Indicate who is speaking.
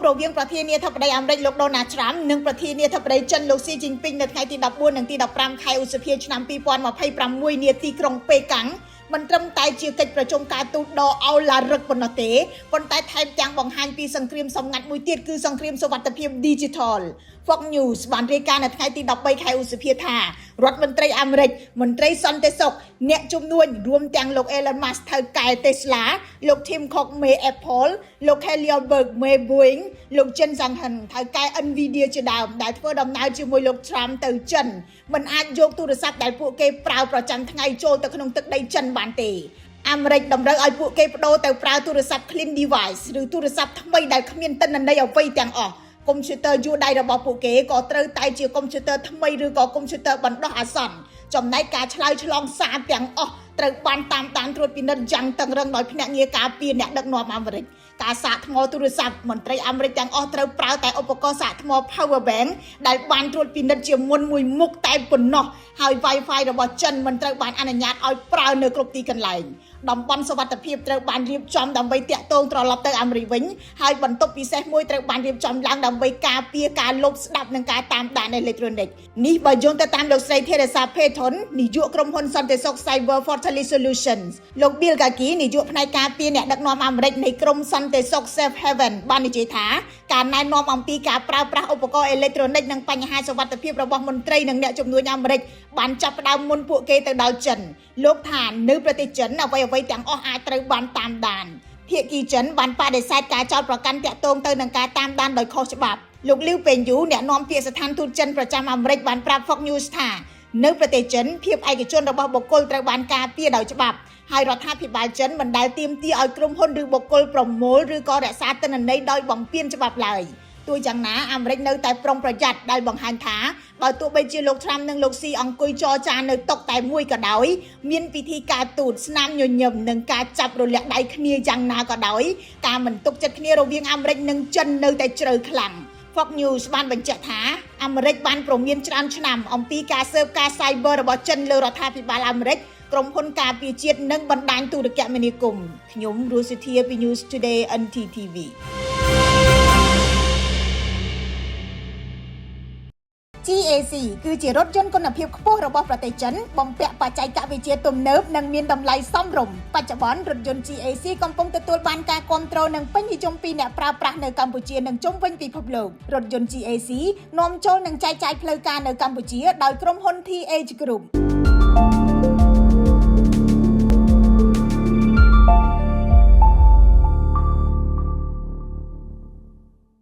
Speaker 1: រវាងប្រធានាធិបតីអាមេរិកលោក Donald Trump និងប្រធានាធិបតីចិនលោក Xi Jinping នៅថ្ងៃទី14និងទី15ខែឧសភាឆ្នាំ2026នាទីក្រុងប៉េកាំងមិនត្រឹមតែជាកិច្ចប្រជុំការទូតដ៏ឱឡារិកប៉ុណ្ណោះទេប៉ុន្តែថែមទាំងបង្ហាញពីសង្គ្រាមសម្ងាត់មួយទៀតគឺសង្គ្រាមសុវត្ថិភាព Digital Fox News បានរាយការណ៍នៅថ្ងៃទី13ខែឧសភាថារដ្ឋមន្ត្រីអាមេរិកមន្ត្រីសន្តិសុខអ្នកជំនួញរួមទាំងលោក Elon Musk ថៅកែ Tesla លោក Tim Cook មេ Apple លោក Kelly Berg មេ Boeing លោក Jen Zhang ថៅកែ Nvidia ជាដើមដែលធ្វើដំណើរជាមួយលោក Trump ទៅចិនមិនអាចយកទូរស័ព្ទដែលពួកគេប្រើប្រចាំថ្ងៃចូលទៅក្នុងទឹកដីចិនបានទេអាមេរិកតម្រូវឲ្យពួកគេបដូរទៅប្រើទូរស័ព្ទ clean device ឬទូរស័ព្ទថ្មីដែលគ្មានទិន្នន័យអ្វីទាំងអស់កុំព្យូទ័រយួរដៃរបស់ពួកគេក៏ត្រូវតែជាកុំព្យូទ័រថ្មីឬក៏កុំព្យូទ័របណ្ដោះអាសន្នចំណែកការឆ្លើយឆ្លងសារទាំងអស់ត្រូវបានតាមដានត្រួតពិនិត្យយ៉ាងតឹងរឹងដោយភ្នាក់ងារការពារអ្នកដឹកនាំអាមេរិកការសាកថ្មទូរស័ព្ទមន្ត្រីអាមេរិកទាំងអស់ត្រូវប្រើតែឧបករណ៍សាកថ្ម power bank ដែលបានត្រួតពិនិត្យជាមុនមួយមុខតែប៉ុណ្ណោះហើយ Wi-Fi របស់ចិនមិនត្រូវបានអនុញ្ញាតឲ្យប្រើនៅគ្រប់ទីកន្លែងតំបន់សុវត្ថិភាពត្រូវបានរៀបចំដើម្បីតាក់ទងត្រឡប់ទៅអាមេរិកវិញហើយបន្ទប់ពិសេសមួយត្រូវបានរៀបចំឡើងដើម្បីការពារការលុបស្ដាប់និងការតាមដានអេឡិចត្រូនិកនេះបើយោងទៅតាមលោកស្រី Teresa Payton នាយកក្រុមហ៊ុនសន្តិសុខ Cyber Fortale Solutions លោក Bill Gaki នាយកផ្នែកការពារអ្នកដឹកនាំអាមេរិកនៃក្រុមសន្តិសុខ Safe Haven បាននិយាយថាការណែនាំអំពីការប្រើប្រាស់ឧបករណ៍អេឡិចត្រូនិកនិងបញ្ហាសុវត្ថិភាពរបស់មន្ត្រីនិងអ្នកជំនួញអាមេរិកបានចាប់ផ្ដើមមុនពួកគេទៅដល់ចិនលោកថានៅប្រទេសចិនអ្វីៗទាំងអស់អាចត្រូវបានតាមដានភាគីចិនបានបដិសេធការចោទប្រកាន់តាក់ទងទៅនឹងការតាមដានដោយខុសច្បាប់លោកលីវពេញយូអ្នកនាំពាក្យស្ថានទូតចិនប្រចាំអាមេរិកបានប្រាប់ Fox News ថានៅប្រទេសចិនភាពឯកជនរបស់បុគ្គលត្រូវបានការពារដោយច្បាប់ហើយរដ្ឋាភិបាលចិនមិនដែលទាមទារឲ្យក្រុមហ៊ុនឬបុគ្គលប្រមូលឬក៏រក្សាទិន្នន័យដោយបំពានច្បាប់ឡើយទោះយ៉ាងណាអាមេរិកនៅតែប្រុងប្រយ័ត្នដែលបង្ហាញថាបើទោះបីជាលោក Trump និងលោក Xi អង្គុយចរចានៅតុតែមួយក៏ដោយមានពិធីការទូតស្នាមញញឹមនិងការចាប់រលាក់ដៃគ្នាយ៉ាងណាក៏ដោយការមិនទុកចិត្តគ្នារវាងអាមេរិកនិងចិននៅតែជ្រៅខ្លាំង Fox News បានបញ្ជាក់ថាអាមេរិកបានព្រមានច្រើនឆ្នាំអំពីការស៊ើបការ Cyber របស់ចិនលើរដ្ឋាភិបាលអាមេរិកក្រុមហ៊ុនការពារជាតិនិងបណ្ដាញទូរគមនាគមន៍ខ្ញុំរស់សុធាពី News Today NTTV GAC គឺជារថយន្តគុណភាពខ្ពស់របស់ប្រទេសចិនបំពាក់បច្ចេកវិទ្យាទំនើបនិងមានតម្លៃសមរម្យបច្ចុប្បន្នរថយន្ត GAC កំពុងទទួលបានការគាំទ្រនិងពេញនិយមពីអ្នកប្រើប្រាស់នៅកម្ពុជានិងជុំវិញពិភពលោករថយន្ត GAC នាំចូលនិងចែកចាយផ្លូវការនៅកម្ពុជាដោយក្រុមហ៊ុន TH Group